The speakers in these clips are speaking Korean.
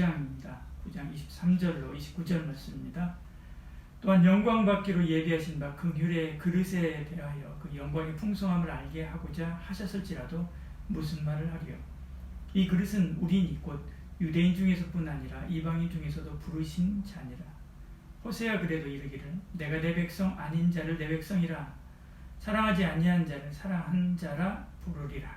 9장입니다. 9장 23절로 29절 말씀입니다. 또한 영광 받기로 예비하신 바 긍휼의 그릇에 대하여 그 영광의 풍성함을 알게 하고자 하셨을지라도 무슨 말을 하리요. 이 그릇은 우리니 곧 유대인 중에서뿐 아니라 이방인 중에서도 부르신 자니라. 호세아 그래도 이르기를 내가 내 백성 아닌 자를 내 백성이라 사랑하지 아니한 자를 사랑한 자라 부르리라.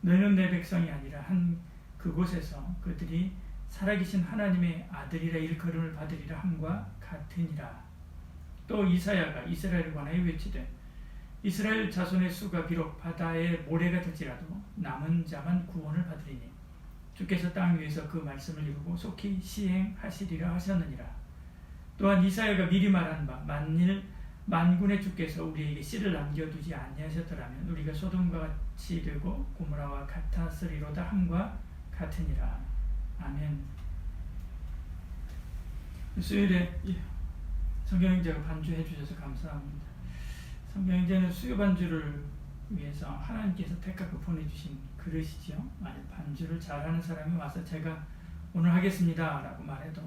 너희는 내 백성이 아니라 한 그곳에서 그들이 살아계신 하나님의 아들이라 일컬음을 받으리라 함과 같으니라. 또 이사야가 이스라엘에 관하여 외치되 이스라엘 자손의 수가 비록 바다의 모래가 될지라도 남은 자만 구원을 받으리니 주께서 땅 위에서 그 말씀을 이루고 속히 시행하시리라 하셨느니라. 또한 이사야가 미리 말한 바 만일 만군의 주께서 우리에게 씨를 남겨두지 아니하셨더라면 우리가 소돔과 같이 되고 고모라와 같았으리로다 함과 같으니라. 아멘. 수요일에 성경행제가 반주해 주셔서 감사합니다. 성경행제는 수요 반주를 위해서 하나님께서 택하고 보내주신 그릇이죠. 만약 반주를 잘하는 사람이 와서 제가 오늘 하겠습니다 라고 말해도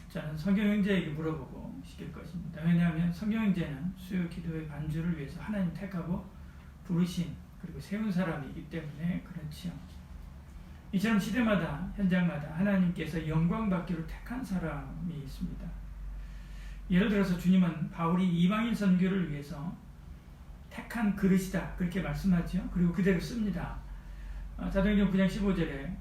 저는 성경행제에게 물어보고 시킬 것입니다. 왜냐하면 성경행제는 수요 기도의 반주를 위해서 하나님 택하고 부르신 그리고 세운 사람이기 때문에 그렇지요. 이처럼 시대마다 현장마다 하나님께서 영광 받기로 택한 사람이 있습니다. 예를 들어서 주님은 바울이 이방인 선교를 위해서 택한 그릇이다 그렇게 말씀하죠. 그리고 그대로 씁니다. 사도행전 9장 15절에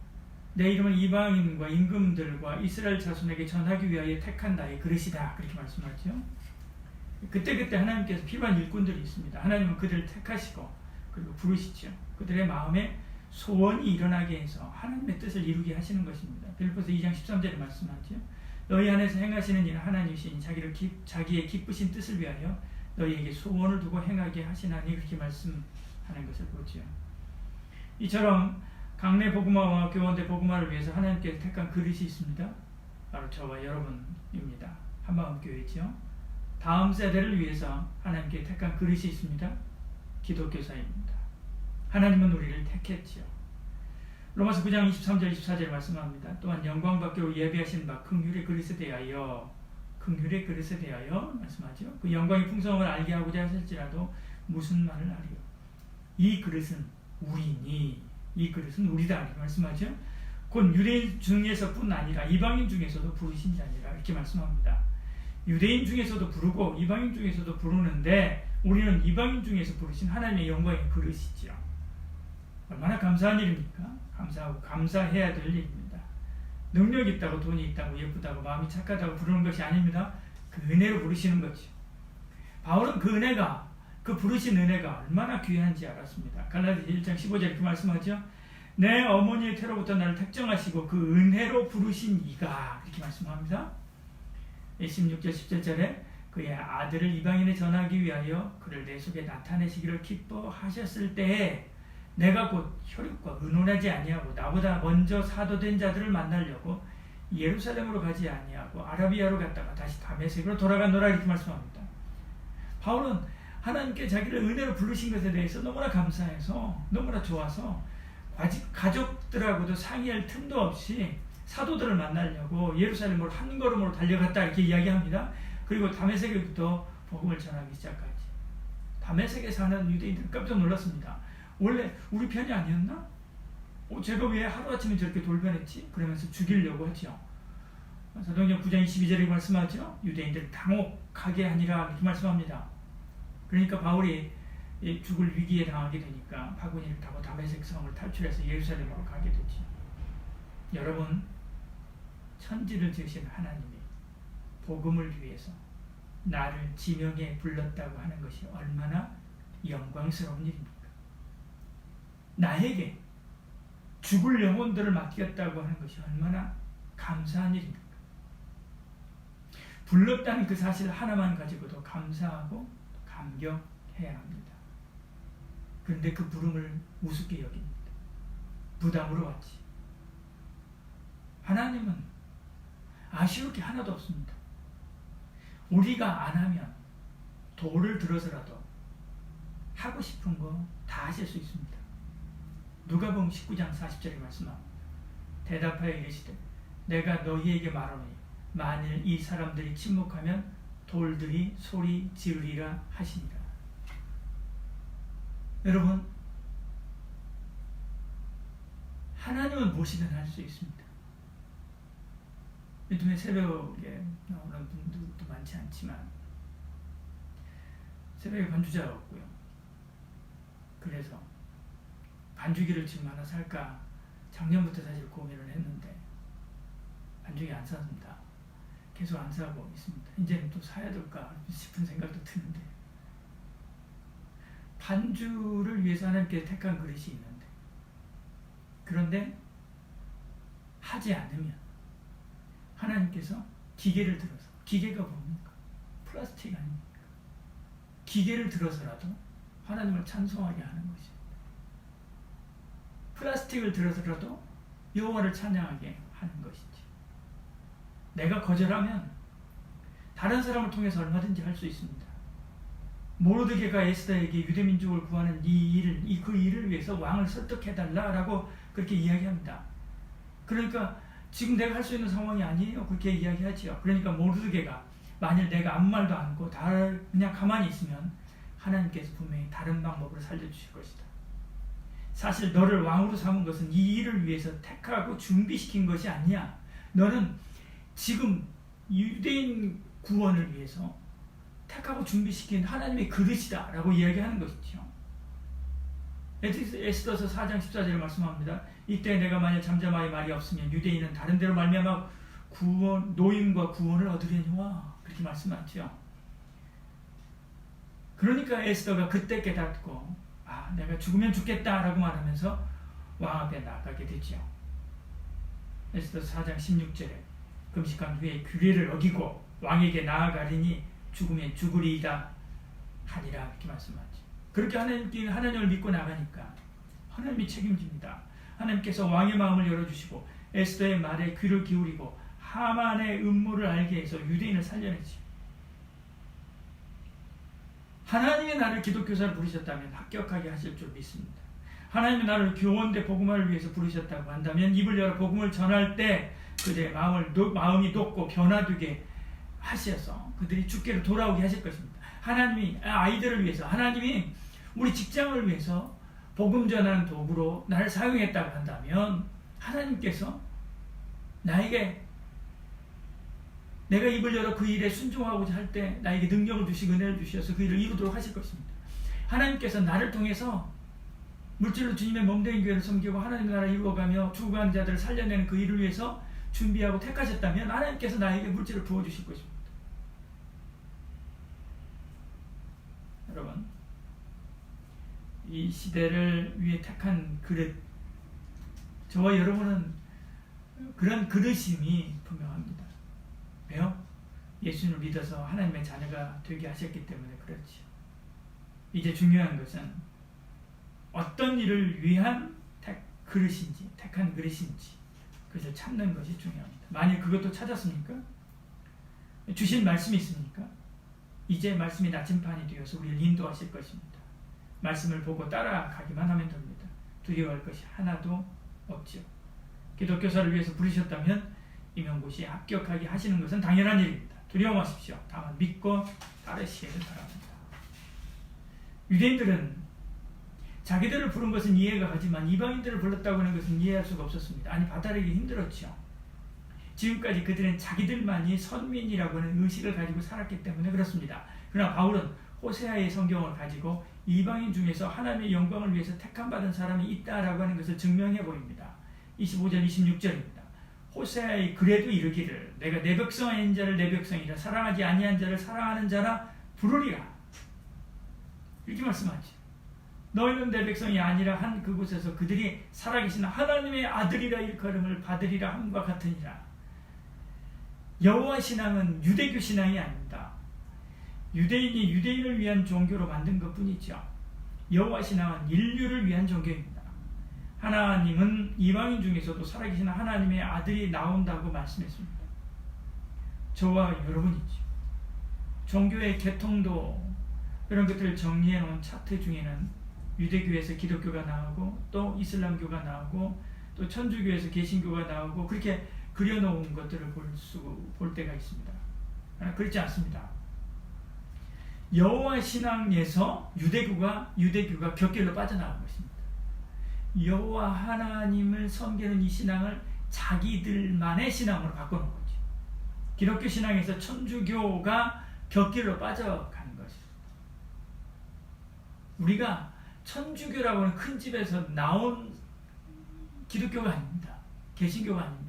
내 이름은 이방인과 임금들과 이스라엘 자손에게 전하기 위하여 택한 나의 그릇이다 그렇게 말씀하죠. 그때그때 하나님께서 필요한 일꾼들이 있습니다. 하나님은 그들을 택하시고 그리고 부르시죠. 그들의 마음에 소원이 일어나게 해서 하나님의 뜻을 이루게 하시는 것입니다. 빌립보서 2장 13절에 말씀하죠. 너희 안에서 행하시는 일은 하나님이시니 자기의 기쁘신 뜻을 위하여 너희에게 소원을 두고 행하게 하시나니 그렇게 말씀하는 것을 보죠. 이처럼 강내 복음화와 교원대 복음화를 위해서 하나님께서 택한 그릇이 있습니다. 바로 저와 여러분입니다. 한마음교회죠. 다음 세대를 위해서 하나님께 택한 그릇이 있습니다. 기독교사입니다. 하나님은 우리를 택했지요. 로마서 9장 23절 24절 말씀합니다. 또한 영광 받기로 예비하신 바 긍휼의 그릇에 대하여 말씀하죠. 그 영광의 풍성함을 알게 하고자 하실지라도 무슨 말을 하리요. 이 그릇은 우리니 이 그릇은 우리다 이렇게 말씀하죠. 곧 유대인 중에서뿐 아니라 이방인 중에서도 부르신 자니라 이렇게 말씀합니다. 유대인 중에서도 부르고 이방인 중에서도 부르는데 우리는 이방인 중에서 부르신 하나님의 영광의 그릇이지요. 얼마나 감사한 일입니까? 감사하고 감사해야 될 일입니다. 능력 있다고 돈이 있다고 예쁘다고 마음이 착하다고 부르는 것이 아닙니다. 그 은혜로 부르시는 거죠. 바울은 그 은혜가 그 부르신 은혜가 얼마나 귀한지 알았습니다. 갈라디아서 1장 15절에 이렇게 말씀하죠. 내 어머니의 태로부터 나를 택정하시고 그 은혜로 부르신 이가 이렇게 말씀합니다. 16절 17절에 그의 아들을 이방인에 전하기 위하여 그를 내 속에 나타내시기를 기뻐하셨을 때에 내가 곧 혈육과 의논하지 아니하고 나보다 먼저 사도된 자들을 만나려고 예루살렘으로 가지 아니하고 아라비아로 갔다가 다시 다메섹으로 돌아가노라 이렇게 말씀합니다. 바울은 하나님께 자기를 은혜로 부르신 것에 대해서 너무나 감사해서 너무나 좋아서 가족들하고도 상의할 틈도 없이 사도들을 만나려고 예루살렘으로 한 걸음으로 달려갔다 이렇게 이야기합니다. 그리고 다메섹에부터 복음을 전하기 시작하지. 다메섹에 사는 유대인들은 깜짝 놀랐습니다. 원래 우리 편이 아니었나? 제가 왜 하루아침에 저렇게 돌변했지? 그러면서 죽이려고 하죠. 사도행전 9장 22절에 말씀하죠. 유대인들을 당혹하게 하니라 이렇게 말씀합니다. 그러니까 바울이 죽을 위기에 당하게 되니까 바구니를 타고 다메섹 성을 탈출해서 예루살렘으로 가게 되죠. 여러분, 천지를 지으신 하나님이 복음을 위해서 나를 지명해 불렀다고 하는 것이 얼마나 영광스러운 일입니까? 나에게 죽을 영혼들을 맡겼다고 하는 것이 얼마나 감사한 일입니까? 불렀다는 그 사실 하나만 가지고도 감사하고 감격해야 합니다. 그런데 그 부름을 우습게 여깁니다. 부담으로 왔지. 하나님은 아쉬울 게 하나도 없습니다. 우리가 안 하면 돌을 들어서라도 하고 싶은 거 다 하실 수 있습니다. 누가복음 19장 40절에 말씀합니다. 대답하여 이르시되 내가 너희에게 말하노니 만일 이 사람들이 침묵하면 돌들이 소리 지르리라 하시니라. 여러분, 하나님은 무엇이든 할 수 있습니다. 요즘에 새벽에 나오는 분들도 많지 않지만 새벽에 반주자가 없고요. 그래서 반주기를 지금 하나 살까 작년부터 사실 고민을 했는데 반주기 안 샀습니다. 계속 안 사고 있습니다. 이제는 또 사야 될까 싶은 생각도 드는데, 반주를 위해서 하나님께 택한 그릇이 있는데, 그런데 하지 않으면 하나님께서 기계를 들어서, 기계가 뭡니까? 플라스틱 아닙니까? 기계를 들어서라도 하나님을 찬송하게 하는 것입니다. 플라스틱을 들어서라도 여호와를 찬양하게 하는 것이지. 내가 거절하면 다른 사람을 통해서 얼마든지 할 수 있습니다. 모르드게가 에스더에게 유대민족을 구하는 그 일을 위해서 왕을 설득해달라라고 그렇게 이야기합니다. 그러니까 지금 내가 할 수 있는 상황이 아니에요. 그렇게 이야기하지요. 그러니까 모르드게가 만일 내가 아무 말도 안 하고 그냥 가만히 있으면 하나님께서 분명히 다른 방법으로 살려주실 것이다. 사실 너를 왕으로 삼은 것은 이 일을 위해서 택하고 준비시킨 것이 아니야. 너는 지금 유대인 구원을 위해서 택하고 준비시킨 하나님의 그릇이다 라고 이야기하는 것이죠. 에스더서 4장 14절에 말씀합니다. 이때 내가 만약 잠잠하여 말이 없으면 유대인은 다른 데로 말미암아 노임과 구원을 얻으려니와, 그렇게 말씀하죠. 그러니까 에스더가 그때 깨닫고 내가 죽으면 죽겠다라고 말하면서 왕 앞에 나가게 되죠. 에스더 4장 16절에 금식한 후에 규례를 어기고 왕에게 나아가리니 죽으면 죽으리이다 하니라, 이렇게 말씀하죠. 그렇게 하나님을 믿고 나가니까 하나님이 책임집니다. 하나님께서 왕의 마음을 열어주시고 에스더의 말에 귀를 기울이고 하만의 음모를 알게 해서 유대인을 살려내지. 하나님이 나를 기독교사로 부르셨다면 합격하게 하실 줄 믿습니다. 하나님이 나를 교원대 복음화를 위해서 부르셨다고 한다면 입을 열어 복음을 전할 때 그들의 마음이 높고 변화되게 하셔서 그들이 주께로 돌아오게 하실 것입니다. 하나님이 아이들을 위해서, 하나님이 우리 직장을 위해서 복음 전하는 도구로 나를 사용했다고 한다면 하나님께서 나에게, 내가 입을 열어 그 일에 순종하고자 할 때 나에게 능력을 주시고 은혜를 주셔서 그 일을 이루도록 하실 것입니다. 하나님께서 나를 통해서 물질로 주님의 몸된 교회를 섬기고 하나님의 나라를 이루어가며 죽어가는 자들을 살려내는 그 일을 위해서 준비하고 택하셨다면 하나님께서 나에게 물질을 부어주실 것입니다. 여러분, 이 시대를 위해 택한 그릇, 저와 여러분은 그런 그릇임이 분명합니다. 왜요? 예수님을 믿어서 하나님의 자녀가 되게 하셨기 때문에 그렇죠. 이제 중요한 것은 어떤 일을 위한 그릇인지, 택한 그릇인지 그것을 찾는 것이 중요합니다. 만일 그것도 찾았습니까? 주신 말씀이 있습니까? 이제 말씀이 나침판이 되어서 우리를 인도하실 것입니다. 말씀을 보고 따라가기만 하면 됩니다. 두려워할 것이 하나도 없죠. 기독교사를 위해서 부르셨다면 임용고시 합격하게 하시는 것은 당연한 일입니다. 두려워 마십시오. 다만 믿고 따르시기를 바랍니다. 유대인들은 자기들을 부른 것은 이해가 가지만 이방인들을 불렀다고 하는 것은 이해할 수가 없었습니다. 아니, 받아들이기 힘들었죠. 지금까지 그들은 자기들만이 선민이라고 하는 의식을 가지고 살았기 때문에 그렇습니다. 그러나 바울은 호세아의 성경을 가지고 이방인 중에서 하나님의 영광을 위해서 택함받은 사람이 있다라고 하는 것을 증명해 보입니다. 25절 26절입니다. 호세아의 그래도 이르기를 내가 내 백성 아닌 자를 내 백성이라 사랑하지 아니한 자를 사랑하는 자라 부르리라, 이렇게 말씀하죠. 너희는 내 백성이 아니라 한 그곳에서 그들이 살아계신 하나님의 아들이라 일컬음을 받으리라 함과 같으니라. 여호와 신앙은 유대교 신앙이 아닙니다. 유대인이 유대인을 위한 종교로 만든 것뿐이죠. 여호와 신앙은 인류를 위한 종교입니다. 하나님은 이방인 중에서도 살아계신 하나님의 아들이 나온다고 말씀했습니다. 저와 여러분이죠. 종교의 계통도 이런 것들을 정리해 놓은 차트 중에는 유대교에서 기독교가 나오고 또 이슬람교가 나오고 또 천주교에서 개신교가 나오고 그렇게 그려놓은 것들을 볼 때가 있습니다. 그러나 그렇지 않습니다. 여호와 신앙에서 유대교가 곁길로 빠져나간 것입니다. 여호와 하나님을 섬기는 이 신앙을 자기들만의 신앙으로 바꿔놓은 거죠. 기독교 신앙에서 천주교가 곁길로 빠져가는 것이죠. 우리가 천주교라고 하는 큰 집에서 나온 기독교가 아닙니다. 개신교가 아닙니다.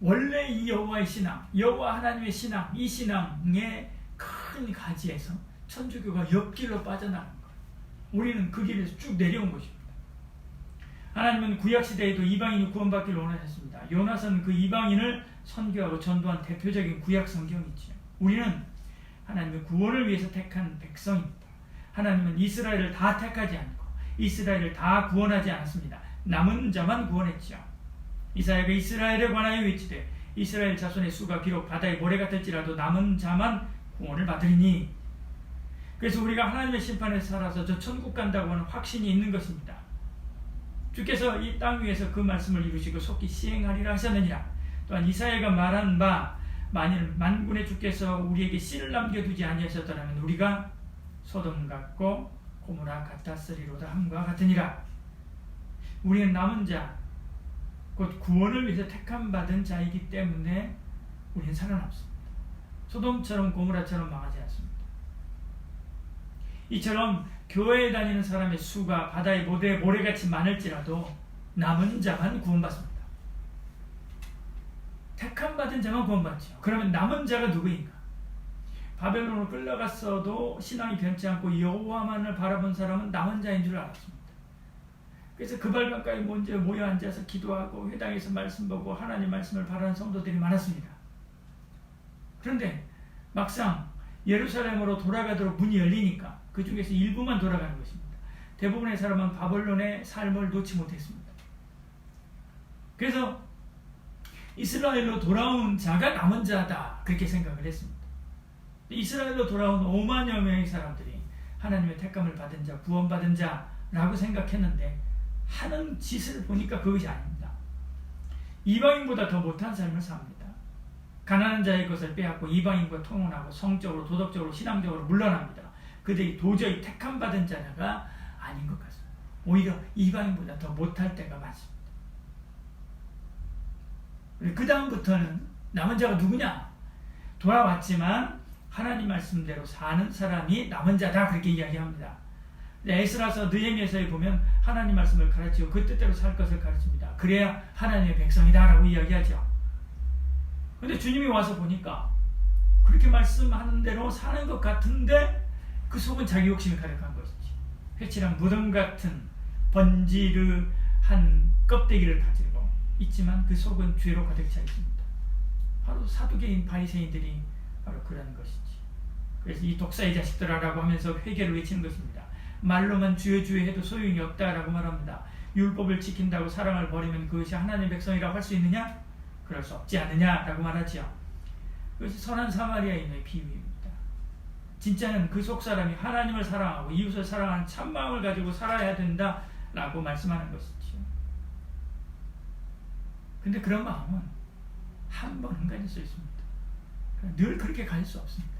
원래 이 여호와의 신앙, 여호와 하나님의 신앙, 이 신앙의 큰 가지에서 천주교가 옆길로 빠져나간 거예요. 우리는 그 길에서 쭉 내려온 것입니다. 하나님은 구약시대에도 이방인이 구원받기를 원하셨습니다. 요나서는 그 이방인을 선교하고 전도한 대표적인 구약 성경이지요. 우리는 하나님의 구원을 위해서 택한 백성입니다. 하나님은 이스라엘을 다 택하지 않고 이스라엘을 다 구원하지 않았습니다. 남은 자만 구원했죠. 이사야가 이스라엘에 관하여 외치되 이스라엘 자손의 수가 비록 바다의 모래 같을지라도 남은 자만 구원을 받으리니. 그래서 우리가 하나님의 심판에서 살아서 저 천국 간다고 하는 확신이 있는 것입니다. 주께서 이 땅 위에서 그 말씀을 이루시고 속히 시행하리라 하셨느니라. 또한 이사야가 말한 바 만일 만군의 주께서 우리에게 씨를 남겨두지 아니하셨더라면 우리가 소돔 같고 고모라 같았으리로다 함과 같으니라. 우리는 남은 자, 곧 구원을 위해서 택함 받은 자이기 때문에 우리는 살아남습니다. 소돔처럼 고모라처럼 망하지 않습니다. 이처럼 교회에 다니는 사람의 수가 바다의 모래같이 많을지라도 남은 자만 구원받습니다. 택함 받은 자만 구원받죠. 그러면 남은 자가 누구인가? 바벨론으로 끌려갔어도 신앙이 변치 않고 여호와만을 바라본 사람은 남은 자인 줄 알았습니다. 그래서 그 발강가에 먼저 모여 앉아서 기도하고 회당에서 말씀 보고 하나님 말씀을 바라는 성도들이 많았습니다. 그런데 막상 예루살렘으로 돌아가도록 문이 열리니까 그 중에서 일부만 돌아가는 것입니다. 대부분의 사람은 바벨론의 삶을 놓지 못했습니다. 그래서 이스라엘로 돌아온 자가 남은 자다, 그렇게 생각을 했습니다. 이스라엘로 돌아온 5만여 명의 사람들이 하나님의 택감을 받은 자, 구원받은 자라고 생각했는데 하는 짓을 보니까 그것이 아닙니다. 이방인보다 더 못한 삶을 삽니다. 가난한 자의 것을 빼앗고 이방인과 통혼하고 성적으로, 도덕적으로, 신앙적으로 물러납니다. 그들이 도저히 택함받은 자가 아닌 것 같습니다. 오히려 이방인보다 더 못할 때가 많습니다. 그 다음부터는 남은 자가 누구냐? 돌아왔지만 하나님 말씀대로 사는 사람이 남은 자다, 그렇게 이야기합니다. 에스라서 느헤미야서에 보면 하나님 말씀을 가르치고 그 뜻대로 살 것을 가르칩니다. 그래야 하나님의 백성이다 라고 이야기하죠. 그런데 주님이 와서 보니까 그렇게 말씀하는 대로 사는 것 같은데 그 속은 자기 욕심이 가득한 것이지. 회칠한 무덤 같은 번지르한 껍데기를 가지고 있지만 그 속은 죄로 가득 차 있습니다. 바로 사두개인 바리새인들이 바로 그런 것이지. 그래서 이 독사의 자식들아라고 하면서 회개를 외치는 것입니다. 말로만 주여 주여 해도 소용이 없다라고 말합니다. 율법을 지킨다고 사랑을 버리면 그것이 하나님의 백성이라고 할 수 있느냐? 그럴 수 없지 않느냐라고 말하지요. 그것이 선한 사마리아인의 비유입니다. 진짜는 그 속사람이 하나님을 사랑하고 이웃을 사랑하는 참마음을 가지고 살아야 된다라고 말씀하는 것이죠. 근데 그런 마음은 한 번은 가질 수 있습니다. 늘 그렇게 가질 수 없습니다.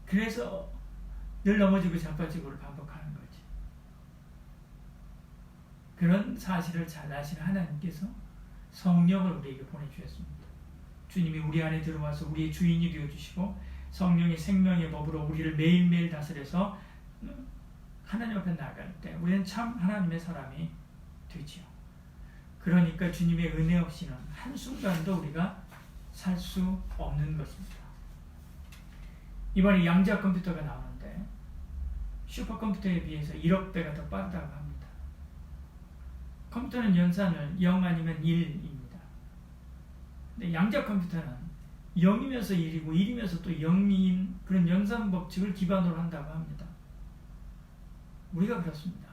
그래서 늘 넘어지고 자빠지고를 반복하는 거지. 그런 사실을 잘 아시는 하나님께서 성령을 우리에게 보내주셨습니다. 주님이 우리 안에 들어와서 우리의 주인이 되어주시고 성령의 생명의 법으로 우리를 매일매일 다스려서 하나님 앞에 나아갈 때 우리는 참 하나님의 사람이 되지요. 그러니까 주님의 은혜 없이는 한순간도 우리가 살 수 없는 것입니다. 이번에 양자 컴퓨터가 나오는데 슈퍼컴퓨터에 비해서 1억 배가 더 빠르다고 합니다. 컴퓨터는 연산을 0 아니면 1입니다. 근데 양자 컴퓨터는 0이면서 1이고 1이면서 또 0인 그런 연산 법칙을 기반으로 한다고 합니다. 우리가 그렇습니다.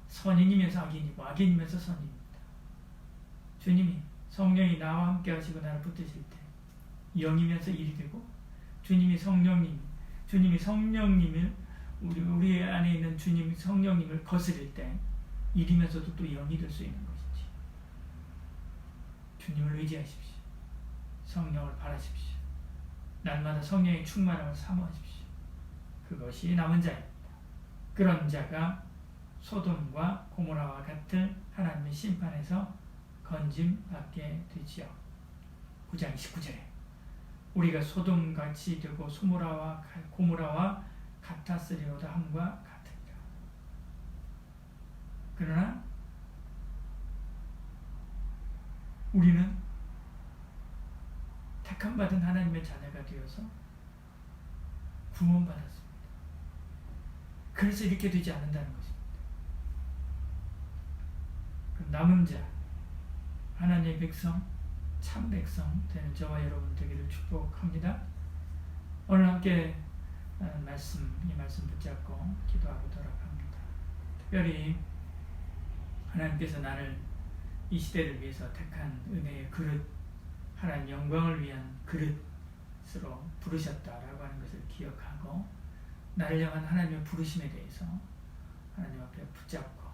선인이면서 악인이고 악인이면서 선인입니다. 주님이 성령이 나와 함께 하시고 나를 붙드실 때 0이면서 1이 되고 주님이 성령님을 우리 안에 있는 주님 성령님을 거스릴 때 일이면서도 또 영이 될 수 있는 것이지. 주님을 의지하십시오. 성령을 바라십시오. 날마다 성령의 충만함을 사모하십시오. 그것이 남은 자입니다. 그런 자가 소돔과 고모라와 같은 하나님의 심판에서 건짐받게 되지요. 9장 29절에 우리가 소돔같이 되고 고모라와 같았으리로다 함과 같으리라. 그러나 우리는 택함받은 하나님의 자녀가 되어서 구원받았습니다. 그래서 이렇게 되지 않는다는 것입니다. 그 남은 자, 하나님의 백성, 참 백성 되는 저와 여러분 되기를 축복합니다. 오늘 함께 이 말씀 붙잡고 기도하고 돌아갑니다. 특별히 하나님께서 나를 이 시대를 위해서 택한 은혜의 그릇, 하나님 영광을 위한 그릇으로 부르셨다라고 하는 것을 기억하고 나를 향한 하나님의 부르심에 대해서 하나님 앞에 붙잡고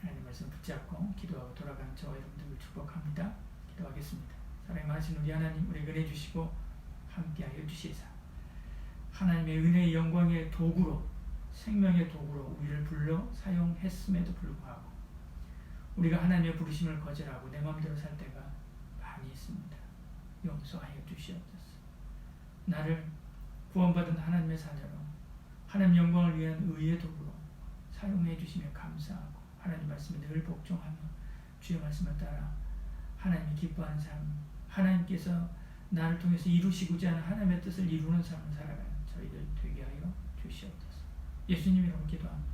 하나님 말씀 붙잡고 기도하고 돌아가는 저와 여러분들을 축복합니다. 기도하겠습니다. 사랑이 많으신 우리 하나님, 우리에게 은혜 주시고 함께하여 주시사 하나님의 은혜의 영광의 도구로, 생명의 도구로 우리를 불러 사용했음에도 불구하고 우리가 하나님의 부르심을 거절하고 내 마음대로 살 때가 많이 있습니다. 용서하여 주시옵소서. 나를 구원받은 하나님의 자녀로 하나님 영광을 위한 의의 도구로 사용해 주시며 감사하고 하나님 말씀에 늘 복종하며 주의 말씀을 따라 하나님이 기뻐하는 삶, 하나님께서 나를 통해서 이루시고자 하는 하나님의 뜻을 이루는 삶을 살아가는 저희들 되게 하여 주시옵소서. 예수님 이름으로 기도합니다.